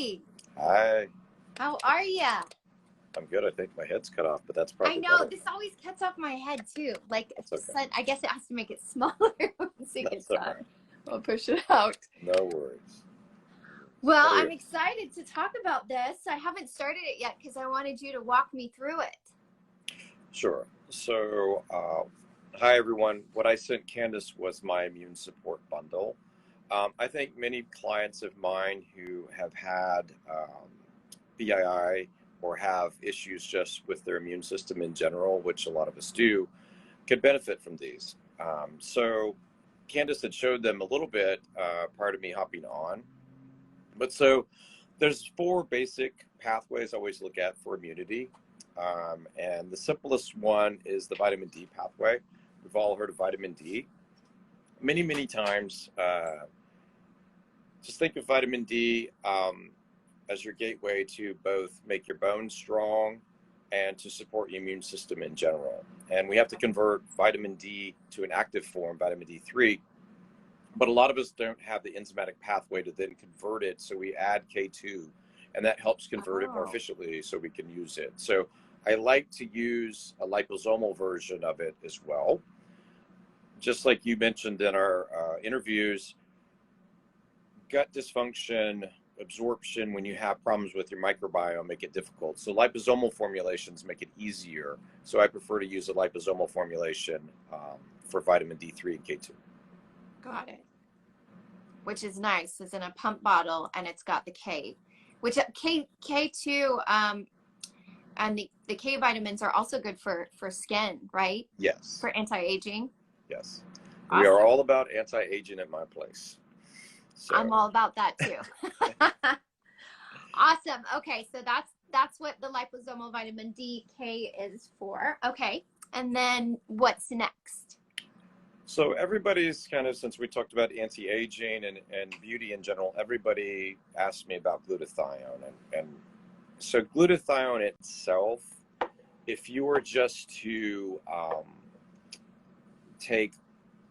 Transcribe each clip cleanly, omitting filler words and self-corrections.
Hi. Hi, How are ya? I'm good. I think my head's cut off, but that's I probably know better. this always cuts off my head too. Like, That's okay. I guess it has to make it smaller once it gets That's all done. right. I'll push it out. No worries. Well, What are I'm you? excited to talk about this. I haven't started it yet because I wanted you to walk me through it. Sure. So, hi everyone. What I sent Candace was my immune support bundle. I think many clients of mine who have had PII or have issues just with their immune system in general, which a lot of us do, could benefit from these. So, Candace had showed them a little bit prior to me hopping on. But so there's 4 basic pathways I always look at for immunity. And the simplest one is the vitamin D pathway. We've all heard of vitamin D. Many, many times, just think of vitamin D as your gateway to both make your bones strong and to support your immune system in general. And we have to convert vitamin D to an active form, vitamin D3. But a lot of us don't have the enzymatic pathway to then convert it, so we add K2, and that helps convert it more efficiently so we can use it. So I like to use a liposomal version of it as well. Just like you mentioned in our interviews, gut dysfunction, absorption, when you have problems with your microbiome, make it difficult. So liposomal formulations make it easier. So I prefer to use a liposomal formulation for vitamin D3 and K2. Got it. Which is nice. It's in a pump bottle and it's got the K, which K2 and the K vitamins are also good for skin, right? Yes. For anti-aging. Yes. Awesome. We are all about anti-aging at my place. So. I'm all about that too. Awesome. Okay, so that's what the liposomal vitamin D K is for. Okay. And then what's next? So everybody's kind of, since we talked about anti-aging and beauty in general, everybody asked me about glutathione. And so glutathione itself, if you were just to take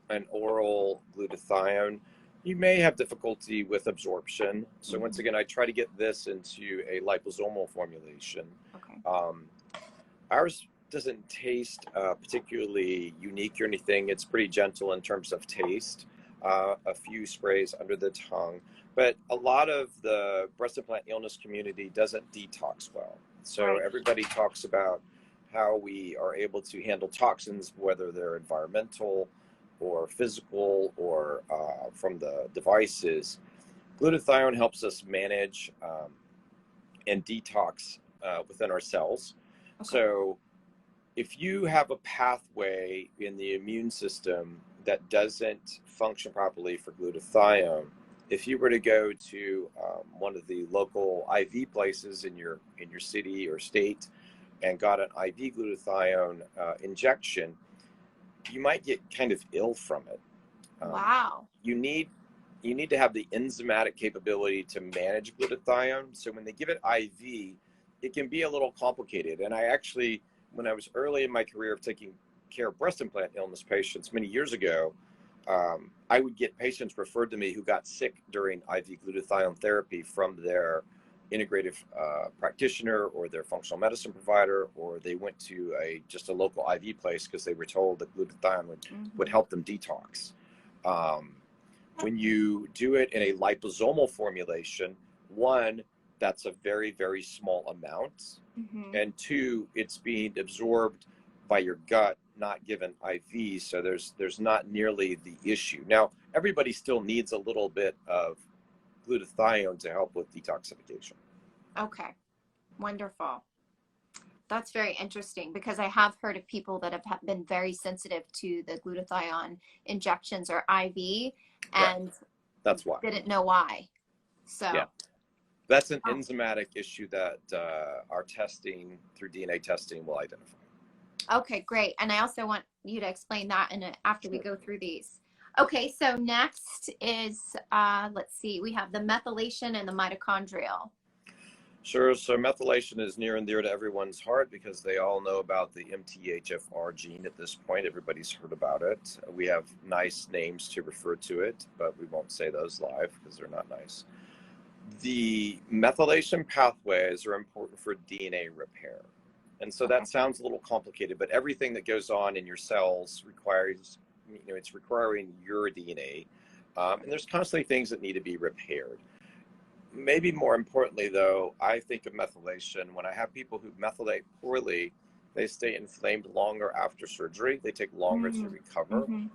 an oral glutathione, you may have difficulty with absorption. So once again, I try to get this into a liposomal formulation. Okay. Ours doesn't taste particularly unique or anything. It's pretty gentle in terms of taste. A few sprays under the tongue, but a lot of the breast implant illness community doesn't detox well. So Right. Everybody talks about how we are able to handle toxins, whether they're environmental or physical or from the devices. Glutathione helps us manage and detox within our cells. Okay. So if you have a pathway in the immune system that doesn't function properly for glutathione, if you were to go to one of the local IV places in your city or state and got an IV glutathione injection, you might get kind of ill from it. Wow. You need to have the enzymatic capability to manage glutathione. So when they give it IV, it can be a little complicated. And I actually, when I was early in my career of taking care of breast implant illness patients many years ago, I would get patients referred to me who got sick during IV glutathione therapy from their integrative practitioner or their functional medicine provider, or they went to just a local IV place because they were told that glutathione would help them detox. When you do it in a liposomal formulation, one, that's a very, very small amount. And 2, it's being absorbed by your gut, not given IV. So there's not nearly the issue. Now, everybody still needs a little bit of glutathione to help with detoxification. Okay. Wonderful. That's very interesting because I have heard of people that have been very sensitive to the glutathione injections or IV and right. That's why. Didn't know why. So yeah. That's an enzymatic issue that our testing through DNA testing will identify. Okay, great. And I also want you to explain that after we go through these. Okay, so next is, let's see, we have the methylation and the mitochondrial. Sure. So methylation is near and dear to everyone's heart because they all know about the MTHFR gene at this point. Everybody's heard about it. We have nice names to refer to it, but we won't say those live because they're not nice. The methylation pathways are important for DNA repair. And so Okay. that sounds a little complicated, but everything that goes on in your cells requires, it's requiring your DNA. And there's constantly things that need to be repaired. Maybe more importantly, though, I think of methylation. When I have people who methylate poorly, they stay inflamed longer after surgery. They take longer to recover. Mm-hmm.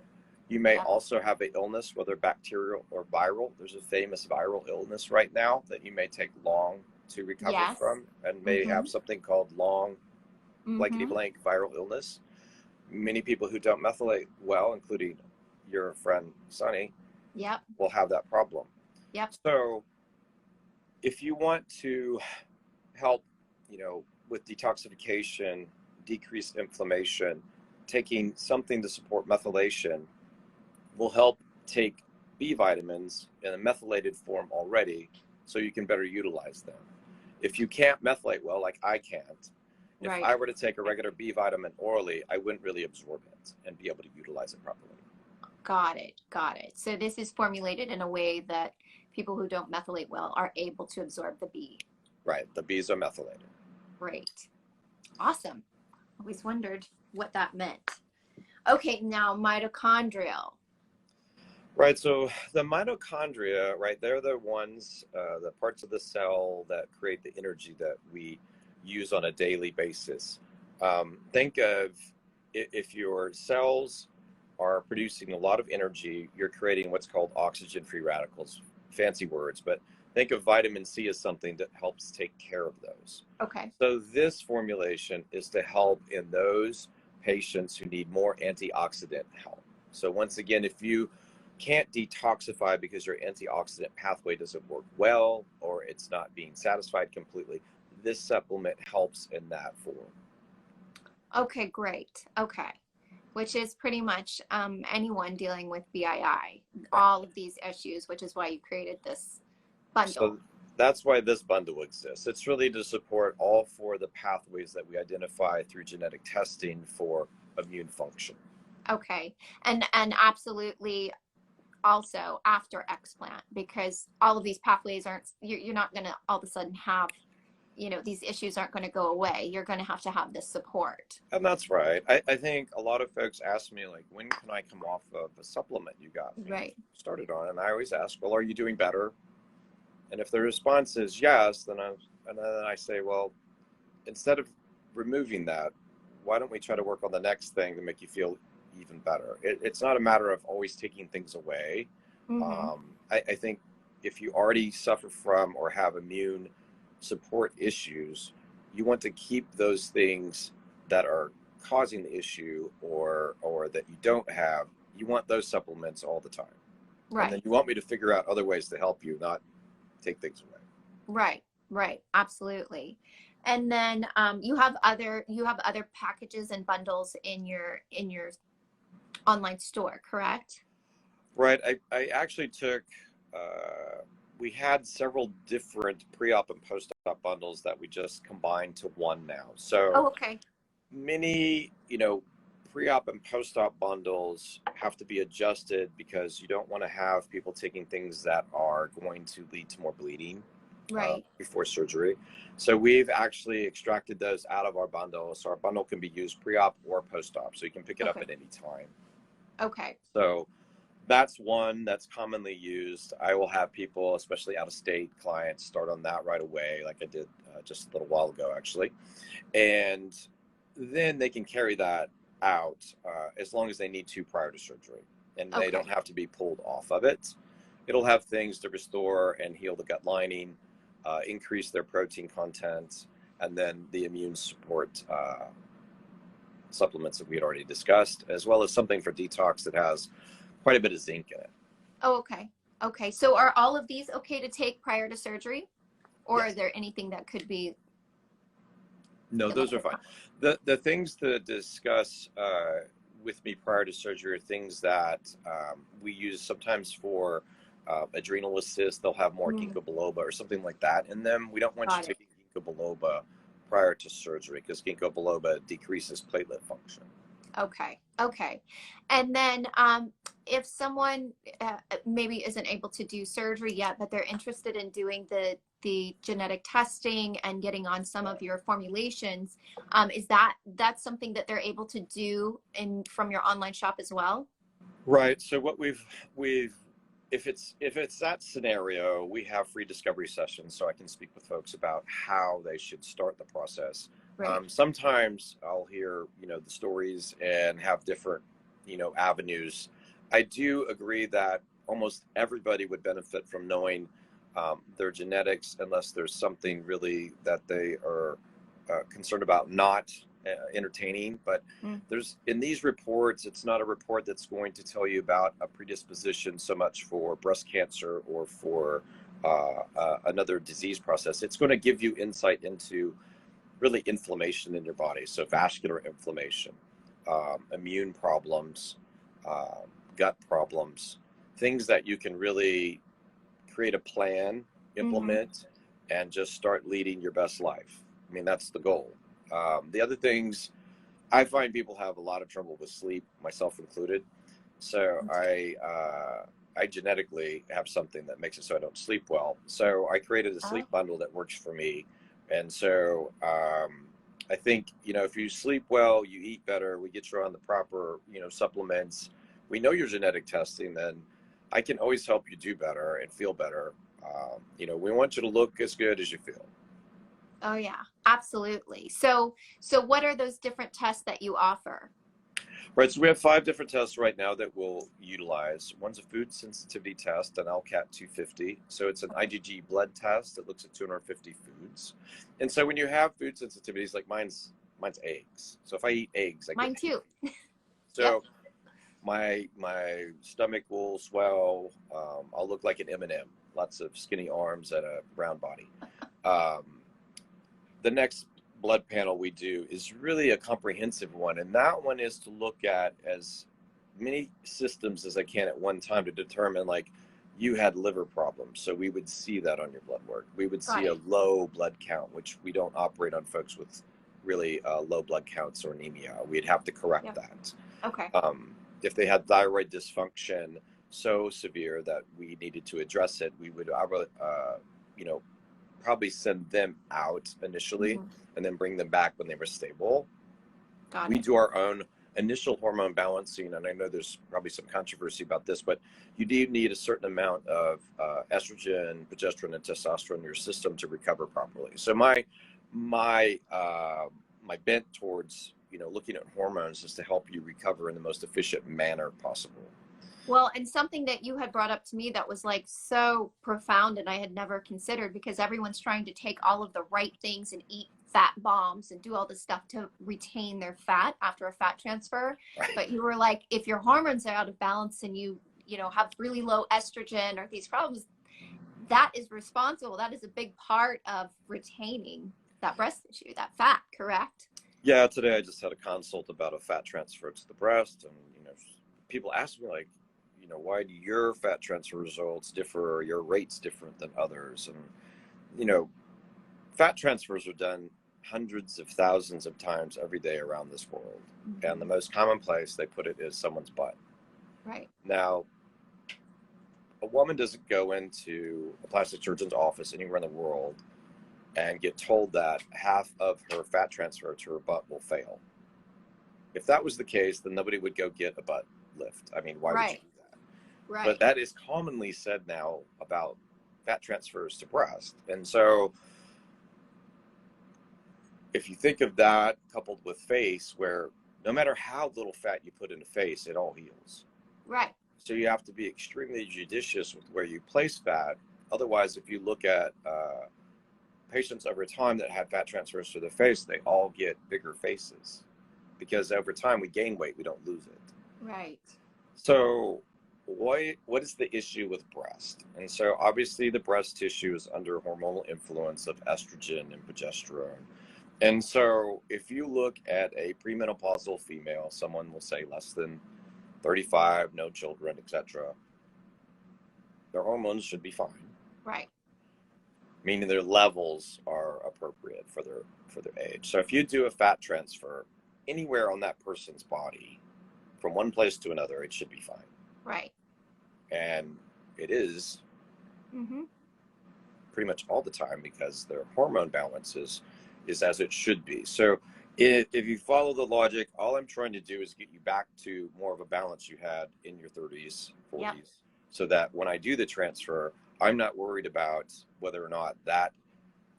You may Yep. also have an illness, whether bacterial or viral. There's a famous viral illness right now that you may take long to recover Yes. from, and may have something called long, blankety blank viral illness. Many people who don't methylate well, including your friend Sonny, Yep. will have that problem. Yep. So if you want to help, with detoxification, decrease inflammation, taking something to support methylation will help take B vitamins in a methylated form already so you can better utilize them. If you can't methylate well, like I can't, if Right. I were to take a regular B vitamin orally, I wouldn't really absorb it and be able to utilize it properly. Got it. Got it. So this is formulated in a way that people who don't methylate well are able to absorb the B. Right. The Bs are methylated. Great. Awesome. Always wondered what that meant. Okay, now mitochondrial. Right. So the mitochondria, right, they're the ones, the parts of the cell that create the energy that we use on a daily basis. Think of if your cells are producing a lot of energy, you're creating what's called oxygen-free radicals. Fancy words, but think of vitamin C as something that helps take care of those. Okay. So this formulation is to help in those patients who need more antioxidant help. So once again, if you can't detoxify because your antioxidant pathway doesn't work well or it's not being satisfied completely, this supplement helps in that form. Okay, great. Okay. Which is pretty much anyone dealing with BII, all of these issues, which is why you created this bundle. So that's why this bundle exists. It's really to support all four of the pathways that we identify through genetic testing for immune function. Okay. And absolutely also after Explant, because all of these pathways aren't, you're not going to all of a sudden have, these issues aren't going to go away. You're going to have this support. And that's right. I think a lot of folks ask me, like, when can I come off of a supplement you got me Right. started on? And I always ask, well, are you doing better? And if the response is yes, then I say, well, instead of removing that, why don't we try to work on the next thing to make you feel even better? It's not a matter of always taking things away. I think if you already suffer from or have immune support issues, you want to keep those things that are causing the issue or that you don't have. You want those supplements all the time. Right. And then you want me to figure out other ways to help you, not take things away. Right. Absolutely. And then you have other packages and bundles in your online store, correct? Right. I actually took we had several different pre-op and post-op bundles that we just combined to one now. So okay. Many, pre-op and post-op bundles have to be adjusted because you don't want to have people taking things that are going to lead to more bleeding before surgery. So we've actually extracted those out of our bundle. So our bundle can be used pre-op or post-op. So you can pick it up at any time. Okay. So that's one that's commonly used. I will have people, especially out-of-state clients, start on that right away, like I did just a little while ago, actually. And then they can carry that out as long as they need to prior to surgery. And they don't have to be pulled off of it. It'll have things to restore and heal the gut lining, increase their protein content, and then the immune support supplements that we had already discussed, as well as something for detox that has quite a bit of zinc in it. Oh, okay. Okay. So are all of these okay to take prior to surgery? Or Yes. Are there anything that could be? No, those are fine. The things to discuss with me prior to surgery are things that we use sometimes for adrenal assist. They'll have more ginkgo biloba or something like that in them. We don't want you taking ginkgo biloba prior to surgery because ginkgo biloba decreases platelet function. Okay. And then if someone maybe isn't able to do surgery yet, but they're interested in doing the genetic testing and getting on some of your formulations, is that's something that they're able to do from your online shop as well? Right. So what we've if it's that scenario, we have free discovery sessions, so I can speak with folks about how they should start the process. Right. Sometimes I'll hear, the stories and have different, avenues. I do agree that almost everybody would benefit from knowing their genetics, unless there's something really that they are concerned about not entertaining. But there's, in these reports, it's not a report that's going to tell you about a predisposition so much for breast cancer or for another disease process. It's going to give you insight into really inflammation in your body. So vascular inflammation, immune problems, gut problems, things that you can really create a plan, implement, and just start leading your best life. I mean, that's the goal. The other things, I find people have a lot of trouble with sleep, myself included. So I genetically have something that makes it so I don't sleep well. So I created a sleep bundle that works for me. And so I think, if you sleep well, you eat better, we get you on the proper, supplements, we know your genetic testing, then I can always help you do better and feel better. We want you to look as good as you feel. Oh yeah, absolutely. So what are those different tests that you offer? Right, so we have 5 different tests right now that we'll utilize. One's a food sensitivity test, an LCAT 250. So it's an IgG blood test that looks at 250 foods. And so when you have food sensitivities, like mine's eggs. So if I eat eggs, Mine too. So my stomach will swell. I'll look like an M&M, lots of skinny arms and a round body. The next blood panel we do is really a comprehensive one, and that one is to look at as many systems as I can at one time to determine, like, you had liver problems, so we would see that on your blood work. We would see a low blood count, which we don't operate on folks with really low blood counts or anemia. We'd have to correct that. Okay. If they had thyroid dysfunction so severe that we needed to address it, we would probably send them out initially and then bring them back when they were stable. We do our own initial hormone balancing, and I know there's probably some controversy about this, but you do need a certain amount of estrogen, progesterone, and testosterone in your system to recover properly. So my bent towards looking at hormones is to help you recover in the most efficient manner possible. Well, and something that you had brought up to me that was like so profound and I had never considered, because everyone's trying to take all of the right things and eat fat bombs and do all this stuff to retain their fat after a fat transfer. Right. But you were like, if your hormones are out of balance and you have really low estrogen or these problems, that is responsible. That is a big part of retaining that breast tissue, that fat, correct? Yeah, today I just had a consult about a fat transfer to the breast, and people ask me, like, why do your fat transfer results differ, or your rates different than others? And fat transfers are done hundreds of thousands of times every day around this world, and the most common place they put it is someone's butt. Right. Now, a woman doesn't go into a plastic surgeon's office anywhere in the world and get told that half of her fat transfer to her butt will fail. If that was the case, then nobody would go get a butt lift. I mean, why would you do that? Right. But that is commonly said now about fat transfers to breast. And so if you think of that coupled with face, where no matter how little fat you put in the face, it all heals. Right. So you have to be extremely judicious with where you place fat. Otherwise, if you look at patients over time that had fat transfers to the face, they all get bigger faces, because over time we gain weight, we don't lose it. Right. So what is the issue with breast? And so obviously the breast tissue is under hormonal influence of estrogen and progesterone. And so if you look at a premenopausal female, someone will say less than 35, no children, etc., their hormones should be fine. Right. Meaning their levels are appropriate for their age. So if you do a fat transfer anywhere on that person's body, from one place to another, it should be fine. Right. And it is Mm-hmm. pretty much all the time because their hormone balance is as it should be. So if you follow the logic, all I'm trying to do is get you back to more of a balance you had in your 30s, 40s, Yep. so that when I do the transfer, I'm not worried about whether or not that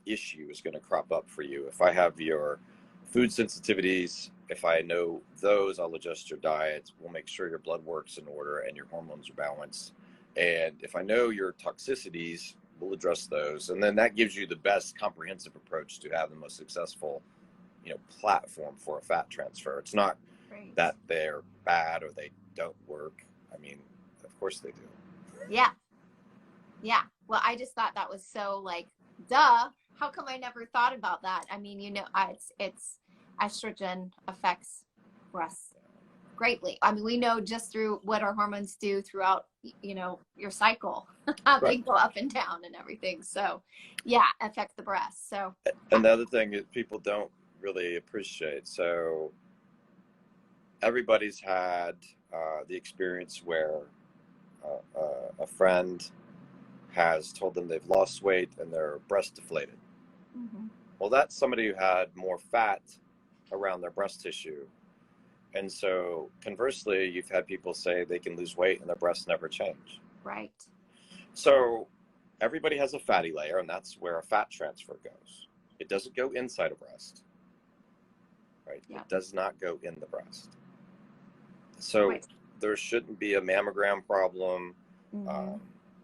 issue is going to crop up for you. If I have your food sensitivities, if I know those, I'll adjust your diet. We'll make sure your blood work's in order and your hormones are balanced. And if I know your toxicities, we'll address those. And then that gives you the best comprehensive approach to have the most successful, platform for a fat transfer. It's not Right. that they're bad or they don't work. I mean, of course they do. Yeah. Yeah. Well, I just thought that was so like, duh. How come I never thought about that? I mean, it's estrogen affects breasts greatly. I mean, we know just through what our hormones do throughout, your cycle, how they Right. go up and down and everything. So, yeah, affects the breast. So, Another thing that people don't really appreciate. So everybody's had the experience where a friend has told them they've lost weight and their breast deflated. mm-hmm. Well, that's somebody who had more fat around their breast tissue. And so conversely, you've had people say they can lose weight and their breasts never change. Right. So everybody has a fatty layer, and that's where a fat transfer goes. It doesn't go inside a breast, right? Yeah. It does not go in the breast. So Right. there shouldn't be a mammogram problem. Mm-hmm.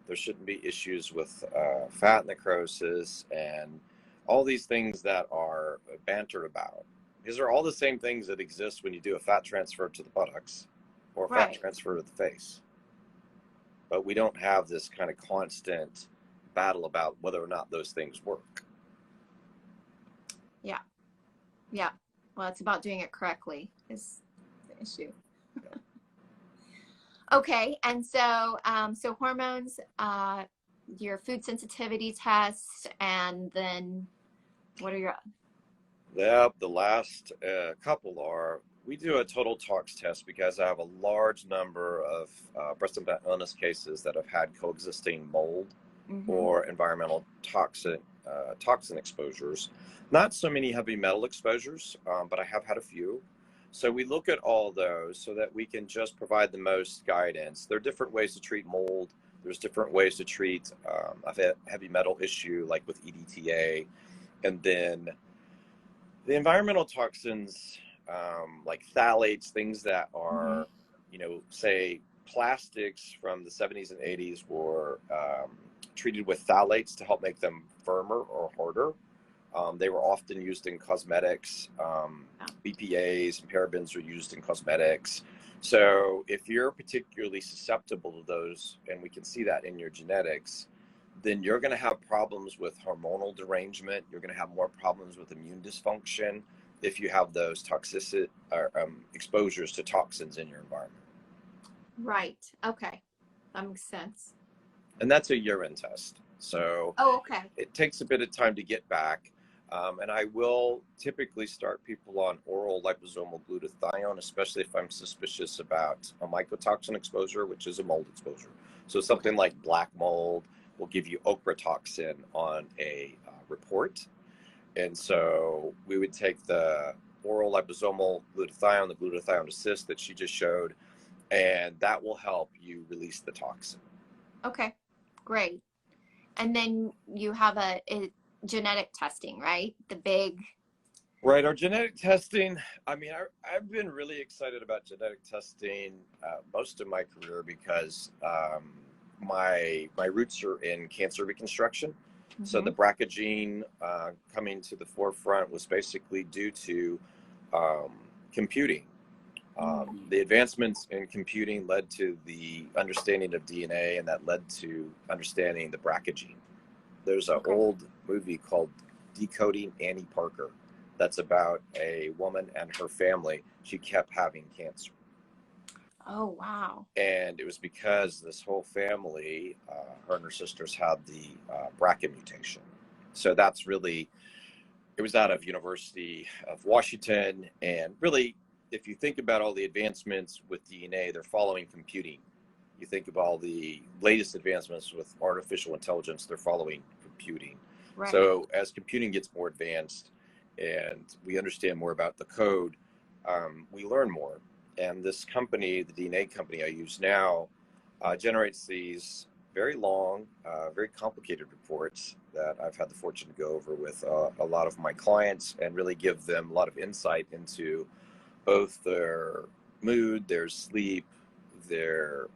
There shouldn't be issues with fat necrosis and all these things that are bantered about. These are all the same things that exist when you do a fat transfer to the buttocks or a fat Right. transfer to the face. But we don't have this kind of constant battle about whether or not those things work. Yeah. Yeah. Well, it's about doing it correctly is the issue. Yeah. Okay. And so, so hormones, your food sensitivity test, and then what are your, Yeah, the last couple are, we do a total tox test because I have a large number of breast implant illness cases that have had coexisting mold mm-hmm. or environmental toxin exposures. Not so many heavy metal exposures, but I have had a few. So we look at all those so that we can just provide the most guidance. There are different ways to treat mold. There's different ways to treat a heavy metal issue like with EDTA. And then the environmental toxins, like phthalates, things that are, say plastics from the 70s and 80s were treated with phthalates to help make them firmer or harder. They were often used in cosmetics. BPAs and parabens are used in cosmetics. So if you're particularly susceptible to those, and we can see that in your genetics, then you're going to have problems with hormonal derangement. You're going to have more problems with immune dysfunction if you have those toxicity or exposures to toxins in your environment. Right. Okay. That makes sense. And that's a urine test. So okay. It takes a bit of time to get back. And I will typically start people on oral liposomal glutathione, especially if I'm suspicious about a mycotoxin exposure, which is a mold exposure. So something like black mold will give you ochratoxin on a report. And so we would take the oral liposomal glutathione, the glutathione assist that she just showed, and that will help you release the toxin. Okay, great. And then you have a genetic testing, right? The big. Right, our genetic testing, I mean, I've been really excited about genetic testing most of my career because my roots are in cancer reconstruction. Mm-hmm. So the BRCA gene coming to the forefront was basically due to computing. The advancements in computing led to the understanding of DNA, and that led to understanding the BRCA gene. There's an old movie called Decoding Annie Parker that's about a woman and her family. She kept having cancer. Oh, wow. And it was because this whole family, her and her sisters, had the BRCA mutation. So that's really, it was out of University of Washington. And really, if you think about all the advancements with DNA, they're following computing. You think of all the latest advancements with artificial intelligence, they're following computing. Right. So as computing gets more advanced and we understand more about the code, we learn more. And this company, the DNA company I use now, generates these very long, very complicated reports that I've had the fortune to go over with a lot of my clients and really give them a lot of insight into both their mood, their sleep, their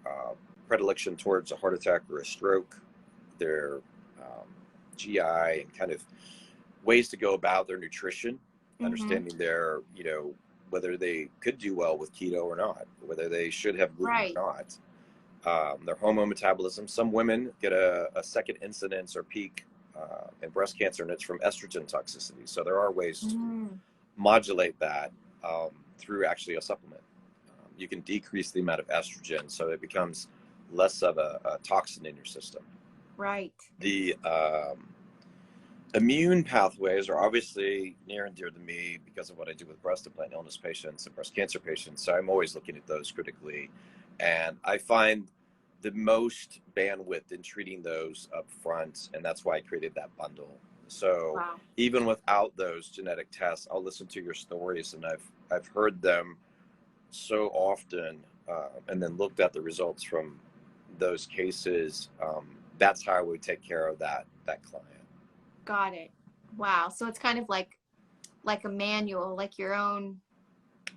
predilection towards a heart attack or a stroke, their GI, and kind of ways to go about their nutrition, understanding their, whether they could do well with keto or not, whether they should have gluten or not. Their hormone metabolism. Some women get a second incidence or peak in breast cancer, and it's from estrogen toxicity. So there are ways to modulate that through actually a supplement. You can decrease the amount of estrogen so it becomes less of a toxin in your system. Right. The immune pathways are obviously near and dear to me because of what I do with breast implant illness patients and breast cancer patients. So I'm always looking at those critically. And I find the most bandwidth in treating those up front. And that's why I created that bundle. So even without those genetic tests, I'll listen to your stories, and I've heard them so often and then looked at the results from those cases. That's how I would take care of that client. Got it. Wow. So it's kind of like a manual, like your own.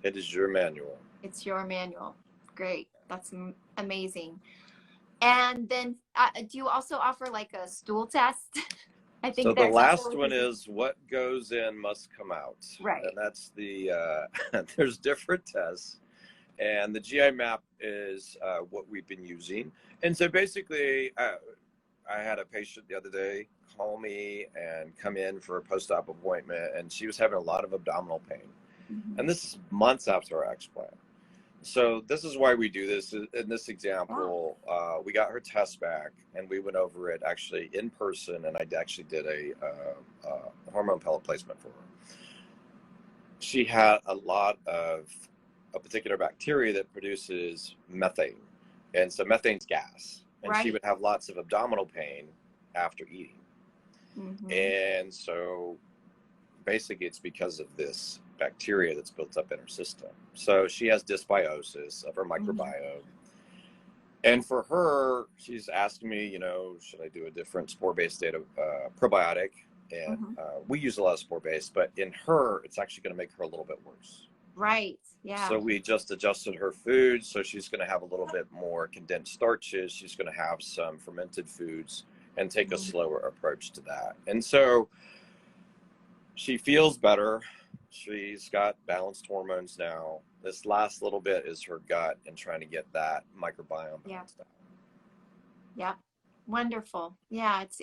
It is your manual. It's your manual. Great. That's amazing. And then do you also offer like a stool test? I think so. The last one is what goes in must come out. Right. And that's the, there's different tests. And the GI map is what we've been using. And so basically, I had a patient the other day call me and come in for a post-op appointment, and she was having a lot of abdominal pain. And this is months after our explant. So this is why we do this. In this example, we got her test back, and we went over it actually in person, and I actually did a hormone pellet placement for her. She had a lot of a particular bacteria that produces methane. And so methane's gas. And she would have lots of abdominal pain after eating. And so basically it's because of this bacteria that's built up in her system. So she has dysbiosis of her microbiome. And for her, she's asking me, should I do a different spore-based probiotic? And we use a lot of spore-based, but in her, it's actually going to make her a little bit worse. Right. Yeah. So we just adjusted her food. So she's going to have a little bit more condensed starches. She's going to have some fermented foods and take a slower approach to that. And so she feels better. She's got balanced hormones now. This last little bit is her gut and trying to get that microbiome balanced out. Yeah. Wonderful. Yeah. It's,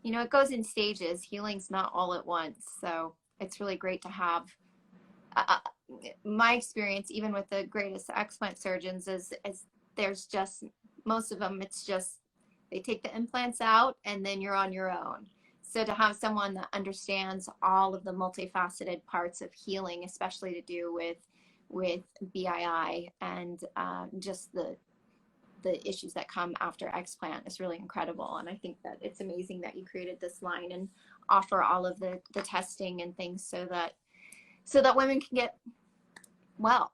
it goes in stages. Healing's not all at once. So it's really great to have. My experience, even with the greatest explant surgeons, is there's just, most of them, it's just, they take the implants out and then you're on your own. So to have someone that understands all of the multifaceted parts of healing, especially to do with BII and just the issues that come after explant, is really incredible. And I think that it's amazing that you created this line and offer all of the testing and things so that women can get well.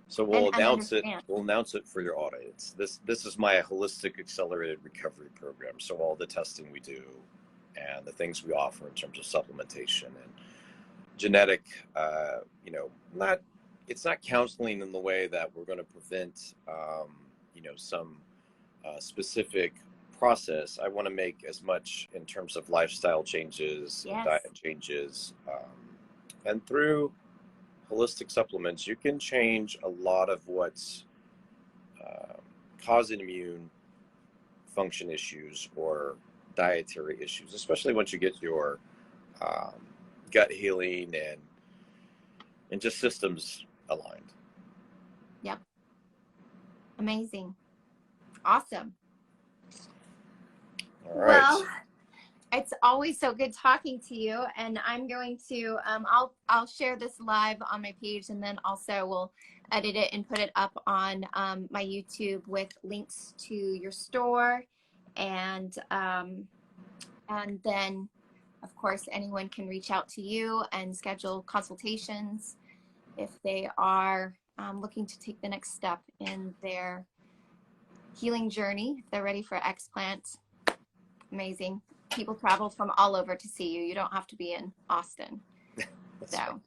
So we'll announce it. We'll announce it for your audience. This is my holistic accelerated recovery program. So all the testing we do and the things we offer in terms of supplementation and genetic, it's not counseling in the way that we're going to prevent, some specific process. I want to make as much in terms of lifestyle changes, diet changes, and through holistic supplements, you can change a lot of what's causing immune function issues or dietary issues, especially once you get your gut healing and just systems aligned. Yep. Amazing. Awesome. All right. Well, It's always so good talking to you, and I'm going to I'll share this live on my page, and then also we'll edit it and put it up on my YouTube with links to your store, and then of course anyone can reach out to you and schedule consultations if they are looking to take the next step in their healing journey, if they're ready for Explant. Amazing. People travel from all over to see you. You don't have to be in Austin. So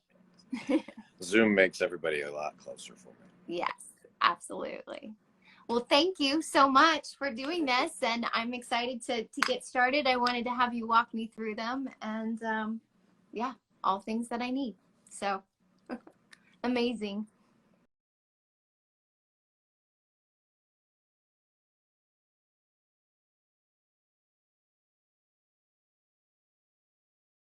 Zoom makes everybody a lot closer for me. yes, absolutely. Well, thank you so much for doing this, and I'm excited to get started. I wanted to have you walk me through them, and yeah, all things that I need. So amazing.